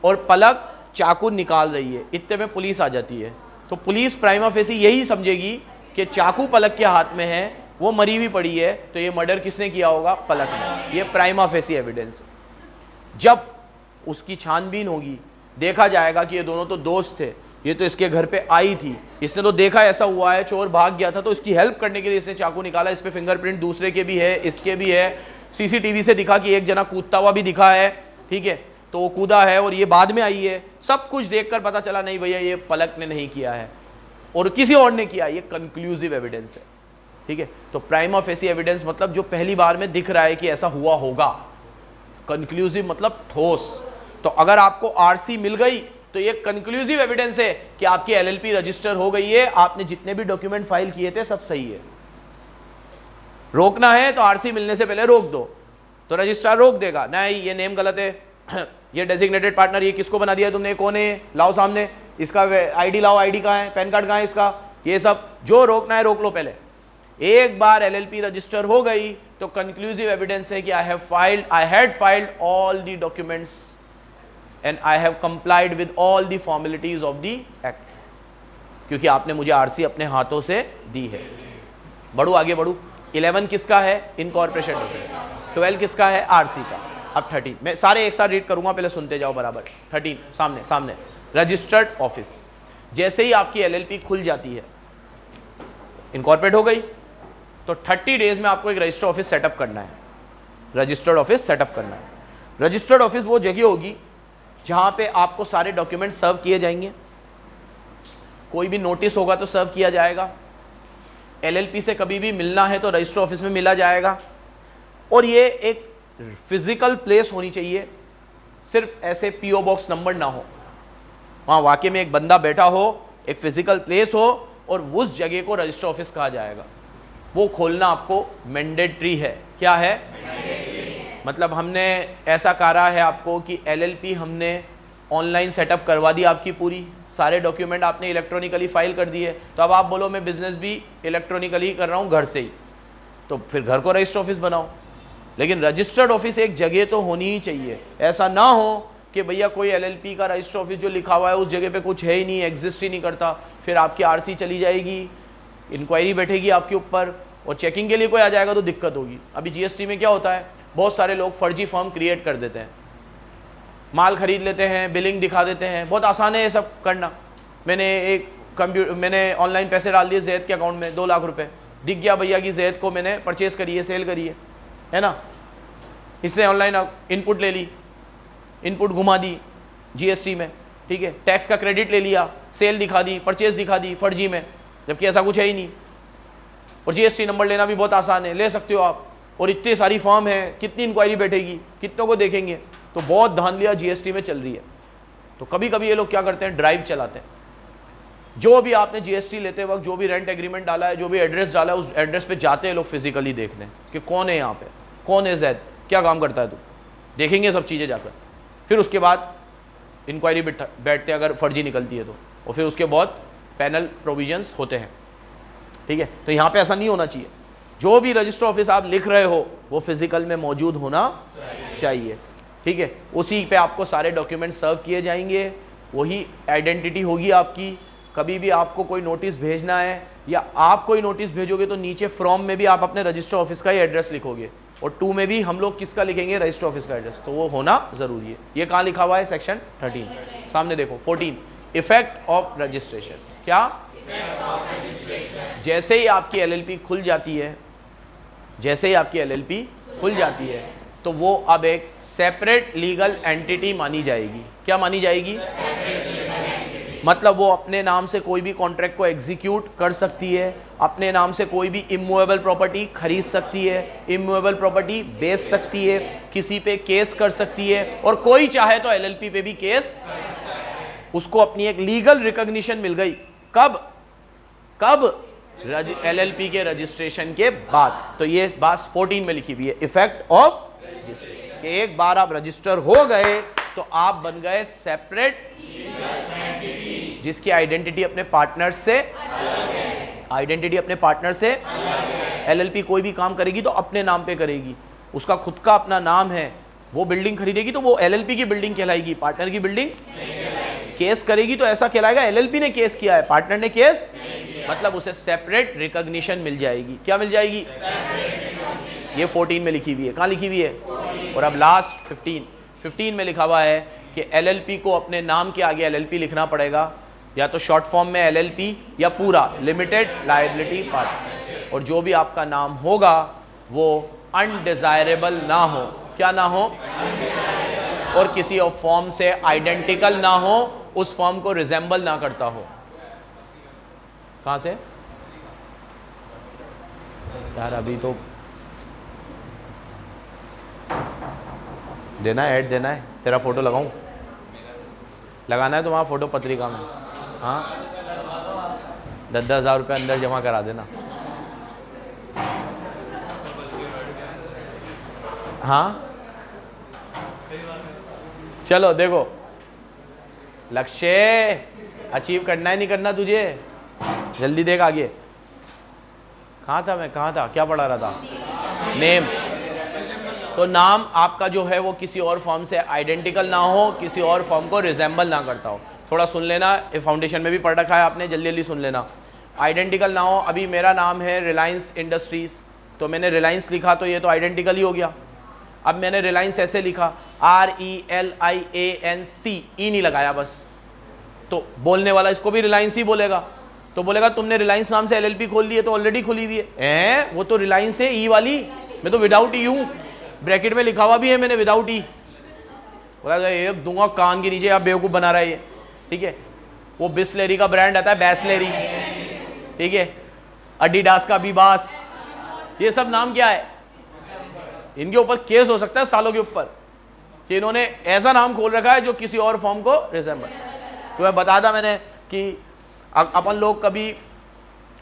और पलक चाकू निकाल रही है, इतने में पुलिस आ जाती है, तो पुलिस प्राइमा फेसी यही समझेगी कि चाकू पलक के हाथ में है, वो मरी हुई पड़ी है, तो ये मर्डर किसने किया होगा? पलक ने। ये प्राइमा फेसी एविडेंस। जब उसकी छानबीन होगी, देखा जाएगा कि ये दोनों तो दोस्त थे, ये तो इसके घर पे आई थी, इसने तो देखा ऐसा हुआ है, चोर भाग गया था, तो इसकी हेल्प करने के लिए इसने चाकू निकाला, इस पे फिंगरप्रिंट दूसरे के भी है, इसके भी है, सीसीटीवी से दिखा कि एक जना कूदता हुआ भी दिखा है। ठीक है, तो वो कूदा है और ये बाद में आई है, सब कुछ देखकर पता चला नहीं भैया ये पलक ने नहीं किया है और किसी और ने किया। ये कंक्लूसिव एविडेंस है। ठीक है, तो प्राइमा फेसी एविडेंस मतलब जो पहली बार में दिख रहा है कि ऐसा हुआ होगा। कंक्लूसिव मतलब ठोस। तो अगर आपको आरसी मिल गई तो ये कंक्लूसिव एविडेंस है कि आपकी एलएलपी रजिस्टर हो गई है, आपने जितने भी डॉक्यूमेंट फाइल किए थे सब सही है। रोकना है तो आरसी मिलने से पहले रोक दो, तो रजिस्ट्रार रोक देगा, नहीं ये नेम गलत है, ये डेजिग्नेटेड पार्टनर ये किसको बना दिया तुमने, कौन है, लाओ सामने, इसका आईडी लाओ, आईडी कहाँ है, पैन कार्ड कहाँ है इसका, ये सब जो रोकना है रोक लो पहले। एक बार एलएलपी रजिस्टर हो गई तो कंक्लूसिव एविडेंस है कि I had filed all the documents and I have complied with all the formalities of the act, क्योंकि आपने मुझे आरसी अपने हाथों से दी है। बढ़ू आगे बढ़ू। 11 किसका है? Incorporation document. 12 किसका है? आरसी का। अब 13 मैं सारे एक साथ रीड करूंगा, पहले सुनते जाओ बराबर। 13 सामने सामने रजिस्टर्ड ऑफिस। जैसे ही आपकी एलएलपी खुल जाती है, इनकॉर्पोरेट हो गई, तो 30 डेज में आपको एक रजिस्टर्ड ऑफिस सेटअप करना है। रजिस्टर्ड ऑफिस सेटअप करना है। रजिस्टर्ड ऑफिस वो जगह होगी जहां पे आपको सारे डॉक्यूमेंट सर्व किए जाएंगे, कोई भी नोटिस होगा तो सर्व किया जाएगा, एलएलपी से कभी भी मिलना है तो रजिस्टर्ड ऑफिस में मिला जाएगा, और ये एक फिजिकल प्लेस होनी चाहिए, सिर्फ ऐसे पीओ बॉक्स नंबर ना हो, वहाँ वाकई में एक बंदा बैठा हो, एक फिजिकल प्लेस हो, और उस जगह को रजिस्टर ऑफिस कहा जाएगा। वो खोलना आपको मैंडेटरी है। क्या है? मतलब हमने ऐसा करा है आपको कि एलएलपी हमने ऑनलाइन सेटअप करवा दी आपकी पूरी, सारे डॉक्यूमेंट आपने इलेक्ट्रॉनिकली फाइल कर दिए, तो अब आप बोलो मैं बिजनेस भी इलेक्ट्रॉनिकली कर रहा हूँ घर से ही, तो फिर घर को रजिस्टर ऑफिस बनाओ। लेकिन रजिस्टर्ड ऑफिस एक जगह तो होनी ही चाहिए। ऐसा ना हो कि भैया कोई एलएलपी का रजिस्टर ऑफिस जो लिखा हुआ है उस जगह पे कुछ है ही नहीं, एग्जिस्ट ही नहीं करता, फिर आपकी आरसी चली जाएगी, इंक्वायरी बैठेगी आपके ऊपर, और चेकिंग के लिए कोई आ जाएगा तो दिक्कत होगी। अभी जीएसटी में क्या होता है, बहुत सारे लोग फर्जी फॉर्म क्रिएट कर देते हैं, माल खरीद लेते हैं, बिलिंग दिखा देते हैं, बहुत आसान है ये सब करना। मैंने ऑनलाइन पैसे डाल दिए जैद के अकाउंट में 2 लाख रुपए, दिख गया भैया कि जैद को मैंने परचेज करी है, सेल करी है ना, इसने ऑनलाइन इनपुट ले ली, इनपुट घुमा दी जीएसटी में, ठीक है, टैक्स का क्रेडिट ले लिया, सेल दिखा दी, परचेज दिखा दी फर्जी में, जबकि ऐसा कुछ है ही नहीं। और जीएसटी नंबर लेना भी बहुत आसान है, ले सकते हो आप, और इतनी सारी फॉर्म है, कितनी इंक्वायरी बैठेगी, कितनों को देखेंगे, तो बहुत धांधलियाँ जीएसटी में चल रही है। तो कभी कभी ये लोग क्या करते हैं, ड्राइव चलाते हैं। जो भी आपने जीएसटी लेते वक्त जो भी रेंट एग्रीमेंट डाला है, जो भी एड्रेस डाला है, उस एड्रेस पे जाते हैं लोग फिजिकली देखने कि कौन है यहाँ पे, कौन है जैद, क्या काम करता है तू, देखेंगे सब चीज़ें जाकर। फिर उसके बाद इंक्वायरी बैठते हैं अगर फर्जी निकलती है तो, और फिर उसके बाद पैनल प्रोविजंस होते हैं। ठीक है, तो यहाँ पे ऐसा नहीं होना चाहिए। जो भी रजिस्टर ऑफिस आप लिख रहे हो वो फिजिकल में मौजूद होना चाहिए। ठीक है, उसी पे आपको सारे डॉक्यूमेंट सर्व किए जाएंगे, वही आइडेंटिटी होगी आपकी। कभी भी आपको कोई नोटिस भेजना है या आप कोई नोटिस भेजोगे तो नीचे फॉर्म में भी आप अपने रजिस्टर ऑफिस का ही एड्रेस लिखोगे और 2 में भी हम लोग किसका लिखेंगे, रजिस्टर ऑफिस का एड्रेस, तो वो होना जरूरी है। ये कहाँ लिखा हुआ है, सेक्शन 13, सामने देखो 14, इफेक्ट ऑफ रजिस्ट्रेशन। क्या, जैसे ही आपकी एलएलपी खुल जाती है, जैसे ही आपकी एलएलपी खुल जाती है तो वो अब एक सेपरेट लीगल एंटिटी मानी जाएगी। क्या मानी जाएगी, मतलब वो अपने नाम से कोई भी कॉन्ट्रैक्ट को एग्जीक्यूट कर सकती है, अपने नाम से कोई भी इमूवेबल प्रॉपर्टी खरीद सकती है, इमूवेबल प्रॉपर्टी बेच सकती है, किसी पे केस कर सकती है, और कोई चाहे तो एलएलपी पे भी केस, उसको अपनी एक लीगल रिकॉग्निशन मिल गई। कब, कब, एलएलपी के रजिस्ट्रेशन के बाद। तो ये बात 14 में लिखी हुई है, इफेक्ट ऑफ रजिस्ट्रेशन। एक बार आप रजिस्टर हो गए तो आप बन गए सेपरेट, जिसकी आइडेंटिटी अपने पार्टनर से, आइडेंटिटी अपने पार्टनर से, एलएलपी कोई भी काम करेगी तो अपने नाम पे करेगी, उसका खुद का अपना नाम है, वो बिल्डिंग खरीदेगी तो वो एलएलपी की बिल्डिंग कहलाएगी, पार्टनर की बिल्डिंग। केस करेगी तो ऐसा कहलाएगा एलएलपी ने केस किया है, पार्टनर ने केस, मतलब उसे सेपरेट रिकॉग्निशन मिल जाएगी। क्या मिल जाएगी, ये 14 में लिखी हुई है। कहाँ लिखी हुई है, और अब लास्ट 15 में लिखा हुआ है कि एलएलपी को अपने नाम के आगे एलएलपी लिखना पड़ेगा, या तो शॉर्ट फॉर्म में एलएलपी या पूरा लिमिटेड लायबिलिटी पार्टनर, और जो भी आपका नाम होगा वो अनडिजायरेबल ना हो। क्या ना हो, और किसी और फॉर्म से आइडेंटिकल ना हो, उस फॉर्म को रिजेंबल ना करता हो। कहाँ से यार, अभी तो देना है, ऐड देना है, तेरा फोटो लगाऊं, लगाना है तुम्हारा फोटो पत्रिका में। हाँ, 10-10 हज़ार रुपये अंदर जमा करा देना। हाँ चलो देखो, लक्ष्य अचीव करना है, नहीं करना तुझे, जल्दी देख आगे। कहाँ था मैं, कहाँ था, क्या पढ़ा रहा था, नेम। तो नाम आपका जो है वो किसी और फॉर्म से आइडेंटिकल ना हो, किसी और फॉर्म को रिजेंबल ना करता हो। थोड़ा सुन लेना, ये फाउंडेशन में भी पढ़ रखा है आपने, जल्दी जल्दी सुन लेना। आइडेंटिकल ना हो, अभी मेरा नाम है रिलायंस इंडस्ट्रीज़, तो मैंने रिलायंस लिखा तो ये तो आइडेंटिकल ही हो गया। अब मैंने रिलायंस ऐसे लिखा, RELIANC, ई नहीं लगाया बस, तो बोलने वाला इसको भी रिलायंस ही बोलेगा, तो बोलेगा तुमने रिलायंस नाम से एलएलपी खोल ली है, तो ऑलरेडी खुली हुई है, वो तो रिलायंस है, ई वाली, मैं तो विदाउट ई हूँ, ब्रैकेट में लिखा हुआ भी है मैंने विदाउट ई। बोला एक दूंगा कान के नीचे, आप बेवकूफ़ बना रहा है ये, ठीक है। वो बिस्लेरी का ब्रांड आता है, बैसलेरी, ठीक है, एडिडास का बीबास, ये सब नाम क्या है, इनके ऊपर केस हो सकता है सालों के ऊपर कि इन्होंने ऐसा नाम खोल रखा है जो किसी और फॉर्म को रिजेंबल। तो मैं बता था मैंने कि अपन लोग कभी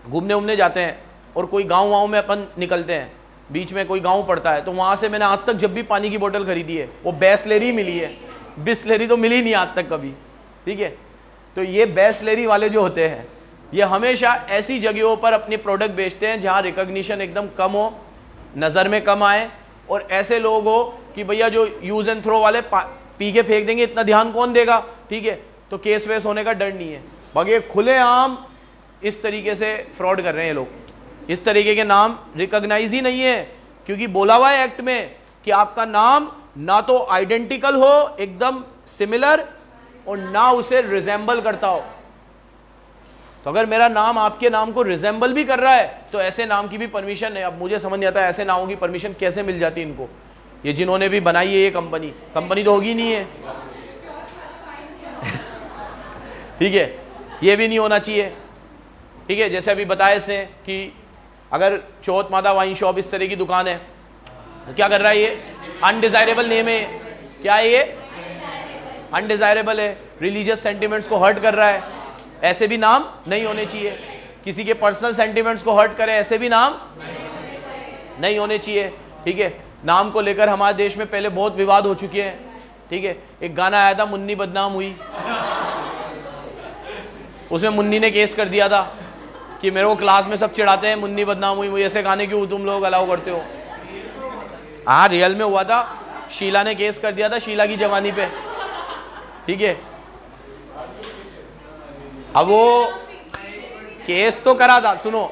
घूमने उमने जाते हैं और कोई गांव में अपन निकलते हैं, बीच में कोई गांव पड़ता है, तो वहाँ से मैंने आज तक जब भी पानी की बोतल खरीदी है वो बैसलेरी मिली है, बिस्लेरी तो मिली नहीं आज तक कभी, ठीक है। तो ये बैसलेरी वाले जो होते हैं ये हमेशा ऐसी जगहों पर अपनी प्रोडक्ट बेचते हैं जहाँ रिकॉग्निशन एकदम कम हो, नज़र में कम आए, और ऐसे लोग हो कि भैया जो यूज़ एंड थ्रो वाले पी के फेंक देंगे, इतना ध्यान कौन देगा, ठीक है। तो केस वेस होने का डर नहीं है। बाकी खुलेआम इस तरीके से फ्रॉड कर रहे हैं लोग, इस तरीके के नाम रिकॉग्नाइज ही नहीं है, क्योंकि बोला हुआ है एक्ट में कि आपका नाम ना तो आइडेंटिकल हो एकदम सिमिलर और ना उसे रिजेंबल करता हो। तो अगर मेरा नाम आपके नाम को रिजेंबल भी कर रहा है तो ऐसे नाम की भी परमिशन है। अब मुझे समझ नहीं आता है ऐसे नामों की परमिशन कैसे मिल जाती है इनको, ये जिन्होंने भी बनाई है ये कंपनी तो होगी नहीं है ठीक है, ये भी नहीं होना चाहिए, ठीक है। जैसे अभी बताया इसने कि अगर चौथ माता वाइन शॉप इस तरह की दुकान है तो क्या कर रहा है ये, अनडिजायरेबल नेम है, क्या है ये, अनडिजायरेबल है, रिलीजियस सेंटिमेंट्स को हर्ट कर रहा है, ऐसे भी नाम नहीं होने चाहिए। किसी के पर्सनल सेंटिमेंट्स को हर्ट करे, ऐसे भी नाम नहीं होने चाहिए, ठीक है। नाम को लेकर हमारे देश में पहले बहुत विवाद हो चुके हैं, ठीक है। एक गाना आया था मुन्नी बदनाम हुई, उसमें मुन्नी ने केस कर दिया था कि मेरे को क्लास में सब चिढ़ाते हैं मुन्नी बदनाम हुई, मुझे ऐसे गाने क्यों तुम लोग अलाउ करते हो। हाँ रियल में हुआ था, शीला ने केस कर दिया था शीला की जवानी पे, ठीक है। अब वो केस तो करा था, सुनो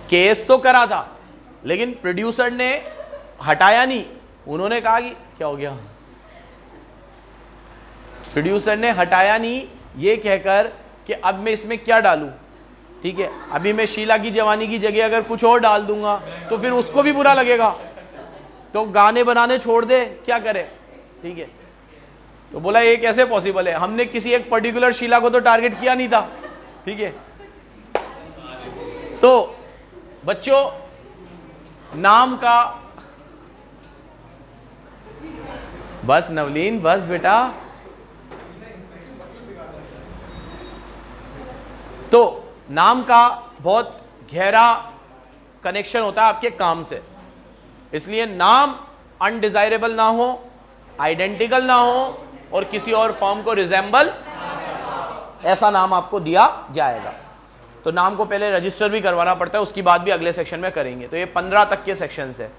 केस तो करा था, लेकिन प्रोड्यूसर ने हटाया नहीं। उन्होंने कहा कि क्या हो गया, प्रोड्यूसर ने हटाया नहीं ये कहकर कि अब मैं इसमें क्या डालूं, ठीक है, अभी मैं शीला की जवानी की जगह अगर कुछ और डाल दूंगा तो फिर उसको भी बुरा लगेगा, तो गाने बनाने छोड़ दे, क्या करे, ठीक है। तो बोला ये कैसे पॉसिबल है, हमने किसी एक पर्टिकुलर शीला को तो टारगेट किया नहीं था, ठीक है। तो बच्चों, नाम का, बस नवलीन, बस बेटा, तो नाम का बहुत गहरा कनेक्शन होता है आपके काम से, इसलिए नाम अनडिजायरेबल ना हो, आइडेंटिकल ना हो और किसी और फॉर्म को रिजेंबल, ऐसा नाम आपको दिया जाएगा। तो नाम को पहले रजिस्टर भी करवाना पड़ता है, उसकी बात भी अगले सेक्शन में करेंगे। तो ये 15 तक के सेक्शंस है।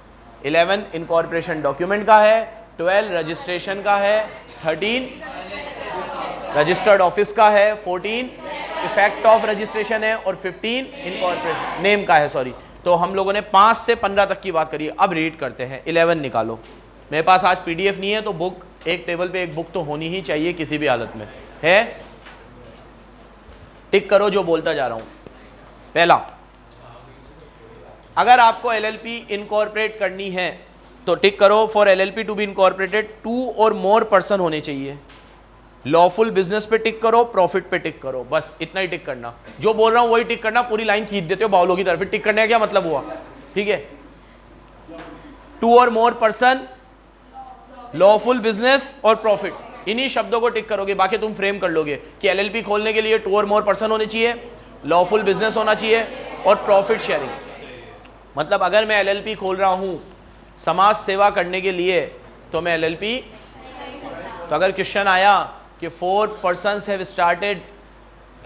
11 इनकॉर्पोरेशन डॉक्यूमेंट का है, 12 रजिस्ट्रेशन का है, 13 रजिस्टर्ड ऑफिस का है, 14 इफेक्ट ऑफ रजिस्ट्रेशन है और 15 इनकॉर्पोरेशन नेम का है, सॉरी। तो हम लोगों ने 5 से 15 तक की बात करी। अब रीड करते हैं। 11 निकालो। मेरे पास आज पीडीएफ नहीं है, तो बुक, एक टेबल पे एक बुक तो होनी ही चाहिए किसी भी हालत में, है? टिक करो जो बोलता जा रहा हूं। पहला, अगर आपको एलएलपी इनकॉर्पोरेट करनी है तो टिक करो, for LLP to be incorporated 2 और मोर पर्सन होने चाहिए। लॉफुल बिजनेस पे टिक करो, प्रॉफिट पे टिक करो, बस इतना ही टिक करना। जो बोल रहा हूं वही टिक करना, पूरी लाइन खींच देते हो बाउलों की तरफ। टिक करने का क्या मतलब हुआ, ठीक है? 2 और मोर पर्सन, लॉफुल बिजनेस और प्रॉफिट, इन्हीं शब्दों को टिक करोगे, बाकी तुम फ्रेम कर लोगे कि एलएलपी खोलने के लिए 2 और मोर पर्सन होने चाहिए, लॉफुल बिजनेस होना चाहिए और प्रॉफिट शेयरिंग। मतलब अगर मैं एलएलपी खोल रहा हूं समाज सेवा करने के लिए तो मैं एलएलपी, तो अगर क्वेश्चन आया कि 4 पर्सन्स हैव स्टार्टेड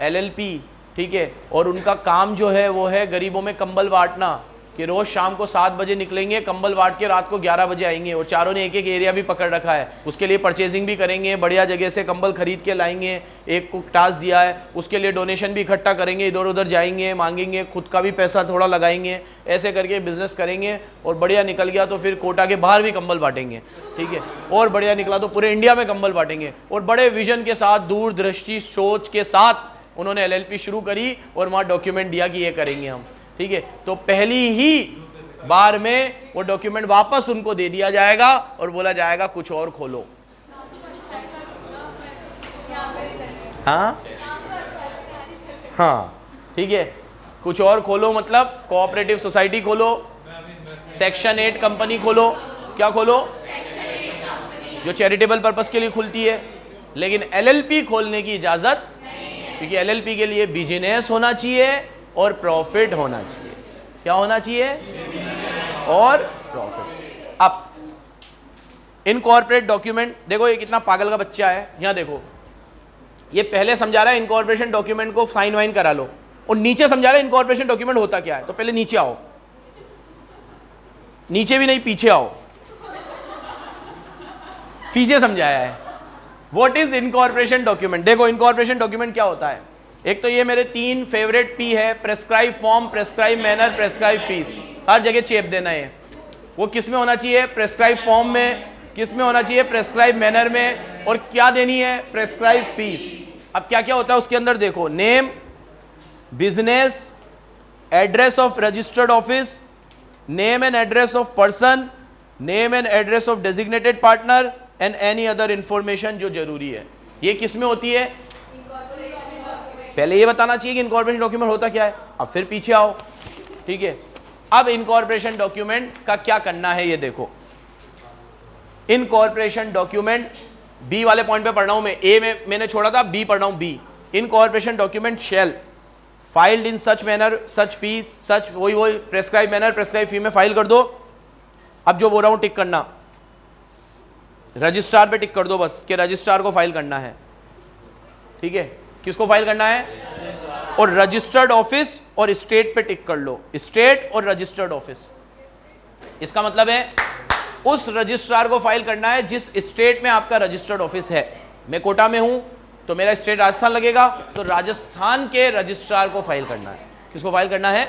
एलएलपी, ठीक है, और उनका काम जो है वो है गरीबों में कंबल बांटना, कि रोज शाम को 7 बजे निकलेंगे, कंबल बांट के रात को 11 बजे आएंगे, और चारों ने एक एक एरिया भी पकड़ रखा है, उसके लिए परचेजिंग भी करेंगे, बढ़िया जगह से कंबल खरीद के लाएंगे, एक को टास्क दिया है उसके लिए डोनेशन भी इकट्ठा करेंगे, इधर उधर जाएंगे, मांगेंगे, खुद का भी पैसा थोड़ा लगाएंगे, ऐसे करके बिजनेस करेंगे, और बढ़िया निकल गया तो फिर कोटा के बाहर भी कंबल बांटेंगे, ठीक है, और बढ़िया निकला तो पूरे इंडिया में कंबल बांटेंगे। और बड़े विजन के साथ, दूरदृष्टि सोच के साथ उन्होंने एलएलपी शुरू करी और वहाँ डॉक्यूमेंट दिया कि ये करेंगे हम, ठीक है। तो पहली ही बार में वो डॉक्यूमेंट वापस उनको दे दिया जाएगा और बोला जाएगा कुछ और खोलो। हाँ हाँ, ठीक है, कुछ और खोलो मतलब कोऑपरेटिव सोसाइटी खोलो, सेक्शन 8 कंपनी खोलो, क्या खोलो, जो चैरिटेबल पर्पस के लिए खुलती है। लेकिन एलएलपी खोलने की इजाजत, क्योंकि एलएलपी के लिए बिजनेस होना चाहिए और प्रॉफिट होना चाहिए। क्या होना चाहिए? और प्रॉफिट। अब इनकॉर्पोरेट डॉक्यूमेंट, देखो ये कितना पागल का बच्चा है, यहां देखो, ये पहले समझा रहा है इनकॉर्पोरेशन डॉक्यूमेंट को साइन वाइन करा लो, और नीचे समझा रहा है इनकॉर्पोरेशन डॉक्यूमेंट होता क्या है। तो पहले नीचे आओ, नीचे भी नहीं पीछे आओ, पीछे समझाया है व्हाट इज इनकॉर्पोरेशन डॉक्यूमेंट। देखो इनकॉर्पोरेशन डॉक्यूमेंट क्या होता है। एक तो ये मेरे 3 फेवरेट पी है, prescribe form, prescribe manner, prescribe fees. हर जगह चेप देना है। वो किस में होना चाहिए? प्रेस्क्राइब फॉर्म में। किस में होना चाहिए? प्रेस्क्राइब मैनर में। और क्या देनी है? Prescribe fees. अब क्या क्या होता है उसके अंदर देखो, name, business, address of registered office, name and address of person, name and address of designated partner and any other information जो जरूरी है। ये किस में होती है? पहले ये बताना चाहिए कि इनकॉर्पोरेशन डॉक्यूमेंट होता क्या है। अब फिर पीछे आओ, ठीक है। अब इनकॉर्पोरेशन डॉक्यूमेंट का क्या करना है ये देखो। इनकॉर्पोरेशन डॉक्यूमेंट, बी वाले पॉइंट पे पढ़ रहा हूं मैं, ए में मैंने छोड़ा था, बी पढ़ रहा हूं, B. Incorporation document shall filed in such manner, such fees, such, वही प्रेस्क्राइब मैनर, प्रेस्क्राइब फी में फाइल कर दो। अब जो बोल रहा हूं टिक करना, रजिस्ट्रार पे टिक कर दो बस, कि रजिस्ट्रार को फाइल करना है, ठीक है। किसको फाइल करना है? और रजिस्टर्ड ऑफिस और स्टेट पे टिक कर लो, स्टेट और रजिस्टर्ड ऑफिस। इसका मतलब है उस रजिस्ट्रार को फाइल करना है जिस स्टेट में आपका रजिस्टर्ड ऑफिस है। मैं कोटा में हूं तो मेरा स्टेट राजस्थान लगेगा, तो राजस्थान के रजिस्ट्रार को फाइल करना है। किसको फाइल करना है?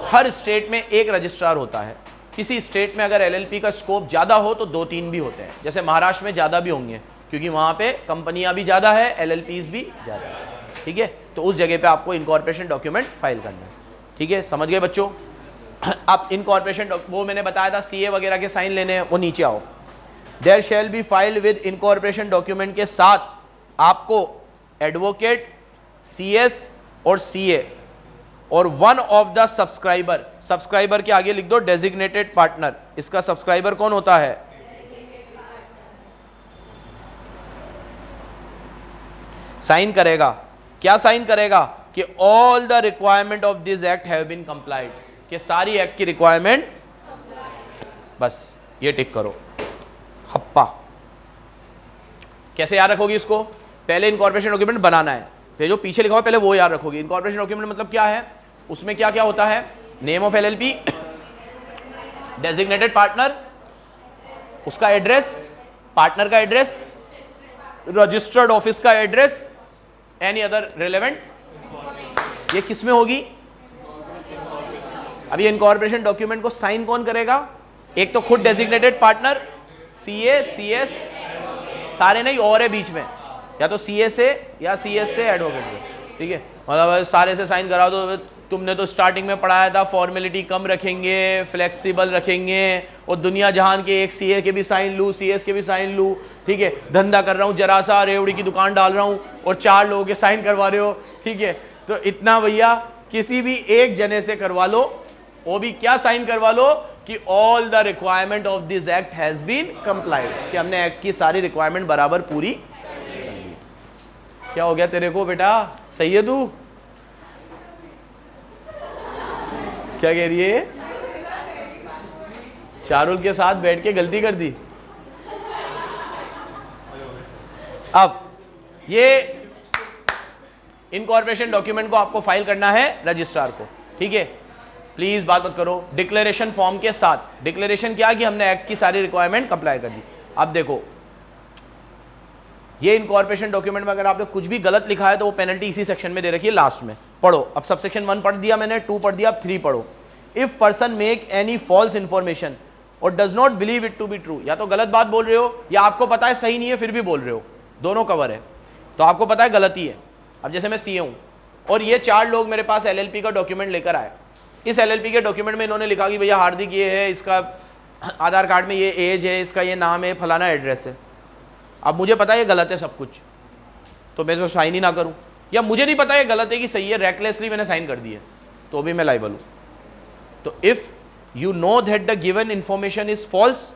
हर स्टेट में एक रजिस्ट्रार होता है। किसी स्टेट में अगर एलएलपी का स्कोप ज़्यादा हो तो 2-3 भी होते हैं, जैसे महाराष्ट्र में ज़्यादा भी होंगे क्योंकि वहाँ पे कंपनियाँ भी ज़्यादा है, एलएलपीज भी ज़्यादा है। ठीक है, तो उस जगह पे आपको इनकॉर्पोरेशन डॉक्यूमेंट फाइल करना है। ठीक है, समझ गए बच्चों? अब इनकॉर्पोरेशन वो मैंने बताया था सीए वगैरह के साइन लेने हैं, वो नीचे आओ। There shall be filed with incorporation document के साथ आपको एडवोकेट, सीएस और सीए और one of the subscriber, subscriber के आगे लिख दो डेजिग्नेटेड पार्टनर। इसका सब्सक्राइबर कौन होता है? साइन करेगा। क्या साइन करेगा? कि all the requirement of this act have been complied, कि सारी एक्ट की रिक्वायरमेंट, बस ये टिक करो। हप्पा। कैसे याद रखोगी इसको? पहले इनकॉर्पोरेशन डॉक्यूमेंट बनाना है, फिर जो पीछे लिखा हुआ पहले वो याद रखोगी। इनकॉर्पोरेशन डॉक्यूमेंट मतलब क्या है? उसमें क्या क्या होता है? Name of LLP, designated partner, उसका एड्रेस, पार्टनर का एड्रेस, रजिस्टर्ड ऑफिस का एड्रेस, एनी अदर रिलेवेंट। ये किस में होगी? अभी इनकॉर्पोरेशन डॉक्यूमेंट को साइन कौन करेगा? एक तो खुद डेजिग्नेटेड पार्टनर, सीए, सीएस, सारे नहीं और है बीच में, या तो सीए से या सीएस से एडवोकेट से। ठीक है, मतलब सारे से साइन कराओ तो तुमने तो स्टार्टिंग में पढ़ाया था फॉर्मेलिटी कम रखेंगे, फ्लेक्सिबल रखेंगे, और दुनिया जहान के एक सीए के भी साइन लूँ, सीएस के भी साइन लूँ। ठीक है, धंधा कर रहा हूँ, जरा सा रेवड़ी की दुकान डाल रहा हूँ और 4 लोगों के साइन करवा रहे हो। ठीक है, तो इतना भैया किसी भी एक जने से करवा लो, वो भी क्या साइन करवा लो? कि all the requirement of this act has been complied, कि हमने एक्ट की सारी रिक्वायरमेंट बराबर पूरी। क्या हो गया तेरे को बेटा? सही है तू? क्या कह रही है? शाहरुल के साथ बैठ के गलती कर दी। अब ये इनकॉर्पोरेशन डॉक्यूमेंट को आपको फाइल करना है रजिस्ट्रार को। ठीक है, प्लीज बात मत करो। डिक्लेरेशन फॉर्म के साथ, डिक्लेरेशन क्या कि हमने एक्ट की सारी रिक्वायरमेंट कंप्लाई कर दी। अब देखो, ये इनकॉर्पोरेशन डॉक्यूमेंट में अगर आपने कुछ भी गलत लिखा है तो वो पेनल्टी इसी सेक्शन में दे रखी है, लास्ट में। पढ़ो। अब सब सेक्शन 1 पढ़ दिया मैंने, 2 पढ़ दिया, अब 3 पढ़ो। If person make any false information और does not believe it to be true, या तो गलत बात बोल रहे हो या आपको पता है सही नहीं है फिर भी बोल रहे हो, दोनों कवर है। तो आपको पता है गलती है। अब जैसे मैं सीए हूं और ये 4 लोग मेरे पास एलएलपी का डॉक्यूमेंट लेकर आए। इस एलएलपी के डॉक्यूमेंट में इन्होंने लिखा कि भैया हार्दिक ये है, इसका आधार कार्ड में ये एज है, इसका ये नाम है, फलाना एड्रेस है। अब मुझे पता है ये गलत है सब कुछ, तो मैं तो साइन ही ना करूं, या मुझे नहीं पता ये गलत है कि सही है, रैकलेसली मैंने साइन कर दी है, तो भी मैं लाइबल हूं। तो if you know that the given information is false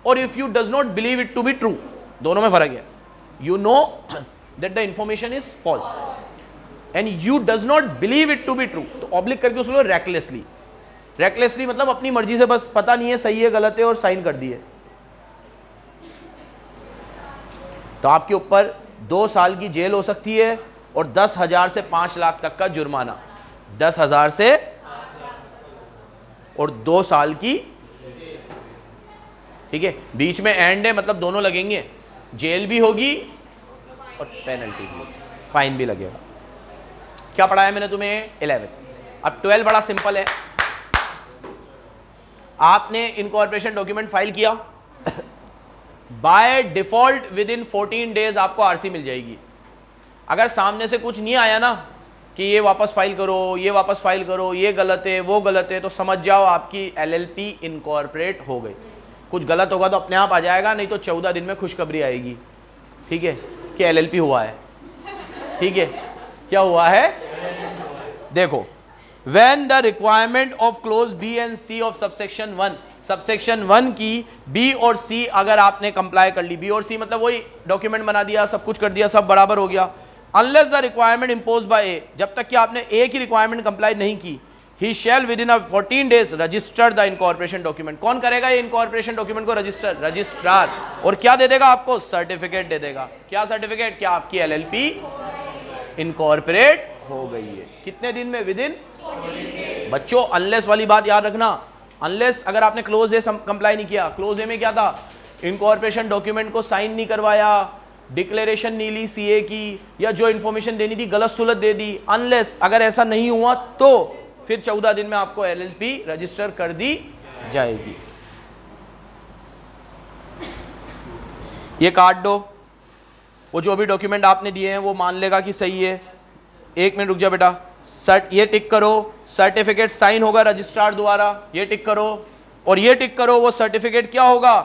और if you does not believe it to be true, दोनों में फर्क है। You know that the information is false and you does not believe it to be true, तो ऑब्लिक करके उसको रैकलेसली। रैकलेसली मतलब अपनी मर्जी से, बस पता नहीं है सही है गलत है और साइन कर दिए, तो आपके ऊपर 2 साल की जेल हो सकती है और 10,000 से 5 लाख तक का जुर्माना। 10,000 से और 2 साल की। ठीक है, बीच में एंड है, मतलब दोनों लगेंगे, जेल भी होगी और पेनल्टी भी होगी, फाइन भी लगेगा। क्या पढ़ाया मैंने तुम्हें? 11। अब 12 बड़ा सिंपल है। आपने इनकॉर्पोरेशन डॉक्यूमेंट फाइल किया, by default with in 14 days आपको आरसी मिल जाएगी। अगर सामने से कुछ नहीं आया ना कि ये वापस फाइल करो, ये वापस फाइल करो, ये गलत है, वो गलत है, तो समझ जाओ आपकी एलएलपी इनकॉर्पोरेट हो गई। कुछ गलत होगा तो अपने आप आ जाएगा, नहीं तो 14 दिन में खुशखबरी आएगी। ठीक है, कि एलएलपी हुआ है। ठीक है, क्या हुआ है? देखो, when the requirement of clause B and C of subsection 1, subsection 1 की B और C अगर आपने कंप्लाई कर ली, B और C मतलब वही डॉक्यूमेंट बना दिया, सब कुछ कर दिया, सब बराबर हो गया। Unless the requirement impose by A, जब तक कि आपने ए की रिक्वायरमेंट कंप्लाई नहीं की, he shall within 14 days register the incorporation document. कौन करेगा ये इनकॉर्पोरेशन डॉक्यूमेंट को रजिस्टर? रजिस्ट्रार। और क्या दे देगा आपको? सर्टिफिकेट दे देगा। क्या सर्टिफिकेट? क्या आपकी एलएलपी इनकॉर्पोरेट हो गई है। कितने दिन में? With in. बच्चों अनलेस वाली बात याद रखना, अनलेस अगर आपने क्लोज ए कंप्लाई नहीं किया। क्लोज ए में क्या था? इनकॉर्पोरेशन डॉक्यूमेंट को साइन नहीं करवाया, डिक्लेरेशन नहीं ली सीए की, या जो इंफॉर्मेशन देनी थी गलत सुलत दे दी, अनलेस अगर ऐसा नहीं हुआ तो फिर 14 दिन में आपको एलएलपी रजिस्टर कर दी जाएगी। ये काट दो, वो जो भी डॉक्यूमेंट आपने दिए हैं वो मान लेगा कि सही है। एक मिनट रुक जा बेटा, ये टिक करो, सर्टिफिकेट साइन होगा रजिस्ट्रार द्वारा, ये टिक करो, और ये टिक करो, वो सर्टिफिकेट क्या होगा?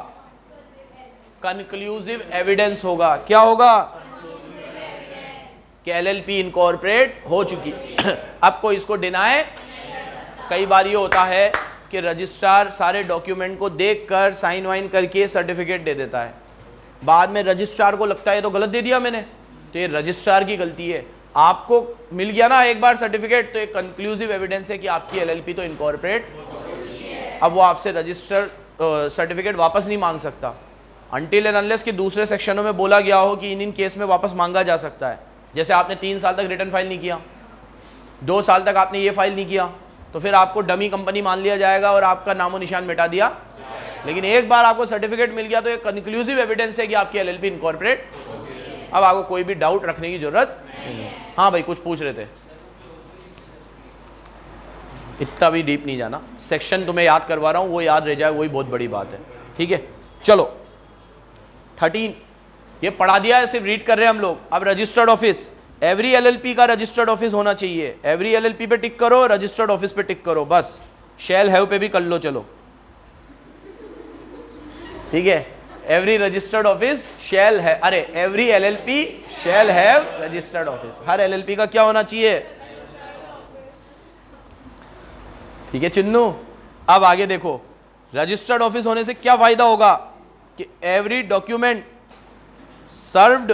कंक्लूसिव एविडेंस होगा। क्या होगा? कि एलएलपी इनकॉर्पोरेट हो चुकी। अब कोई इसको डिनाई, कई बार ये होता है कि रजिस्ट्रार सारे डॉक्यूमेंट को देखकर साइन वाइन करके सर्टिफिकेट दे देता है, बाद में रजिस्ट्रार को लगता है तो गलत दे दिया मैंने, तो ये रजिस्ट्रार की गलती है। आपको मिल गया ना एक बार सर्टिफिकेट, तो एक कंक्लूसिव एविडेंस है कि आपकी एलएलपी तो इनकॉर्पोरेट। अब वो आपसे रजिस्टर सर्टिफिकेट वापस नहीं मांग सकता अनटिल एंड अनलेस कि दूसरे सेक्शनों में बोला गया हो कि इन केस में वापस मांगा जा सकता है। जैसे आपने 3 साल तक रिटर्न फाइल नहीं किया, 2 साल तक आपने ये फाइल नहीं किया, तो फिर आपको डमी कंपनी मान लिया जाएगा और आपका नामो निशान मिटा दिया। लेकिन एक बार आपको सर्टिफिकेट मिल गया तो एक कंक्लूसिव एविडेंस है कि आपकी एलएलपी इनकॉर्पोरेट। अब आपको कोई भी डाउट रखने की जरूरत नहीं है। हाँ भाई कुछ पूछ रहे थे, इतना भी डीप नहीं जाना, सेक्शन तुम्हें याद करवा रहा हूं, वो याद रह जाए वही बहुत बड़ी बात है। ठीक है चलो 13 ये पढ़ा दिया है, सिर्फ रीड कर रहे हैं हम लोग। अब रजिस्टर्ड ऑफिस, एवरी एलएलपी का रजिस्टर्ड ऑफिस होना चाहिए। एवरी एलएलपी पे टिक करो, रजिस्टर्ड ऑफिस पे टिक करो, बस। शैल हैव पे भी कर लो, चलो ठीक है। एवरी रजिस्टर्ड ऑफिस शैल है, अरे every LLP shall have registered office. Her LLP का क्या होना चाहिए? ठीक है चिन्नू। अब आगे देखो, रजिस्टर्ड ऑफिस होने से क्या फायदा होगा कि every document served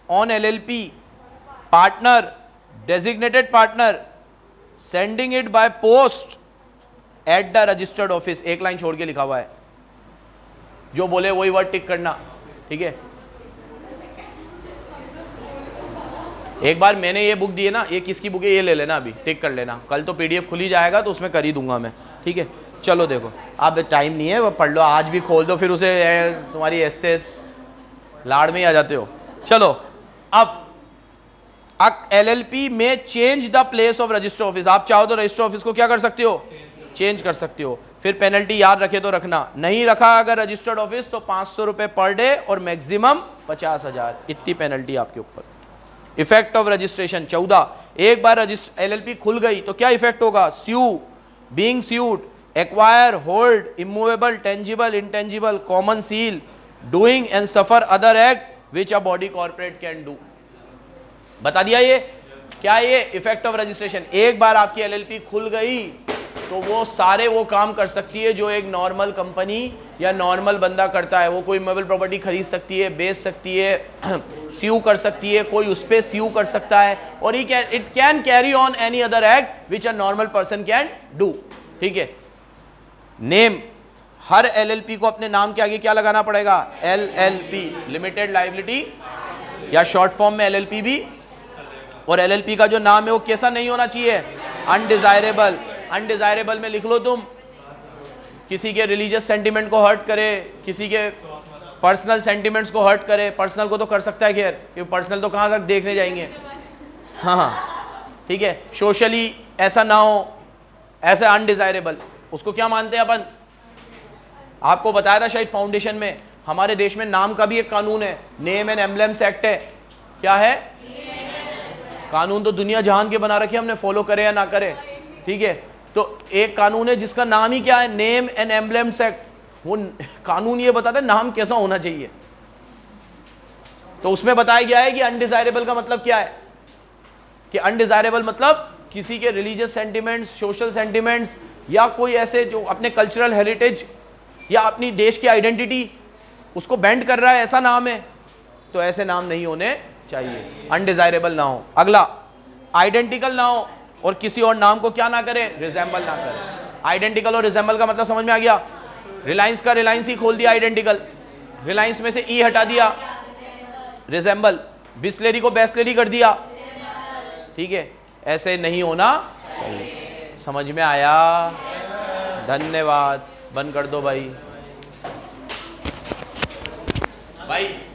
on LLP partner, designated partner, sending it by post at the registered office. एक लाइन छोड़ के लिखा हुआ है, जो बोले वही वर्ड टिक करना। ठीक है, एक बार मैंने ये बुक दी है ना, ये किसकी बुक है ये ले लेना, अभी टिक कर लेना, कल तो पीडीएफ खुल ही जाएगा तो उसमें कर ही दूंगा मैं। ठीक है चलो देखो, अब टाइम नहीं है, वो पढ़ लो, आज भी खोल दो, फिर उसे तुम्हारी एस्टेस लाड़ में ही आ जाते हो। चलो अब एलएलपी में change the place of register office. आप चाहो तो रजिस्टर ऑफिस को क्या कर सकते हो? चेंज कर सकते हो। फिर पेनल्टी याद रखे तो रखना, नहीं रखा अगर रजिस्टर्ड ऑफिस तो 500 रुपए पर डे और मैक्सिमम 50,000, इतनी पेनल्टी आपके ऊपर। इफेक्ट ऑफ रजिस्ट्रेशन 14, एक बार एलएलपी खुल गई तो क्या इफेक्ट होगा? Sue, being sued, acquire, hold, immovable, tangible, intangible, common seal, doing and suffer other act which a body corporate can do. बता दिया ये क्या? ये इफेक्ट ऑफ रजिस्ट्रेशन। एक बार आपकी एलएलपी खुल गई तो वो सारे वो काम कर सकती है जो एक नॉर्मल कंपनी या नॉर्मल बंदा करता है। वो कोई इमूवेबल प्रॉपर्टी खरीद सकती है, बेच सकती है, स्यू कर सकती है, कोई उस पर स्यू कर सकता है, और it can carry on any other act which a normal person can do. ठीक है, नेम, हर एलएलपी को अपने नाम के आगे क्या लगाना पड़ेगा? एलएलपी, लिमिटेड लायबिलिटी, या शॉर्ट फॉर्म में एलएलपी भी। और एलएलपी का जो नाम है वो कैसा नहीं होना चाहिए? अनडिजायरेबल। अनडिजायरेबल में लिख लो तुम, किसी के रिलीजियस सेंटिमेंट को हर्ट करे, किसी के पर्सनल सेंटिमेंट्स को हर्ट करे। पर्सनल को तो कर सकता है खैर, कि पर्सनल तो कहाँ तक देखने जाएंगे। हाँ ठीक है, सोशली ऐसा ना हो, ऐसा अनडिजायरेबल, उसको क्या मानते हैं अपन? आपको बताया था शायद फाउंडेशन में, हमारे देश में नाम का भी एक कानून है, नेम एंड एम्बलेम्स एक्ट है। क्या है? कानून तो दुनिया जहान के बना रखे हमने, फॉलो करे या ना करे। ठीक है, तो एक कानून है जिसका नाम ही क्या है? Name and emblems act. वो कानून ये बताता है नाम कैसा होना चाहिए। तो उसमें बताया गया है कि अनडिजायरेबल का मतलब क्या है, कि अनडिजायरेबल मतलब किसी के रिलीजियस सेंटिमेंट्स, सोशल सेंटिमेंट्स, या कोई ऐसे जो अपने कल्चरल हेरिटेज या अपनी देश की आइडेंटिटी उसको बेंड कर रहा है, ऐसा नाम है, तो ऐसे नाम नहीं होने चाहिए, अनडिजायरेबल ना हो। अगला, आइडेंटिकल ना हो और किसी और नाम को क्या ना करे? रिजेंबल ना करे। आइडेंटिकल और रिजेंबल का मतलब समझ में आ गया? रिलायंस का रिलायंस ही खोल दिया आइडेंटिकल, रिलायंस में से ई हटा दिया, रिजेंबल। बिस्लेरी को बेस्लेरी कर दिया। ठीक है, ऐसे नहीं होना चाहिए। समझ में आया? धन्यवाद, बंद कर दो भाई।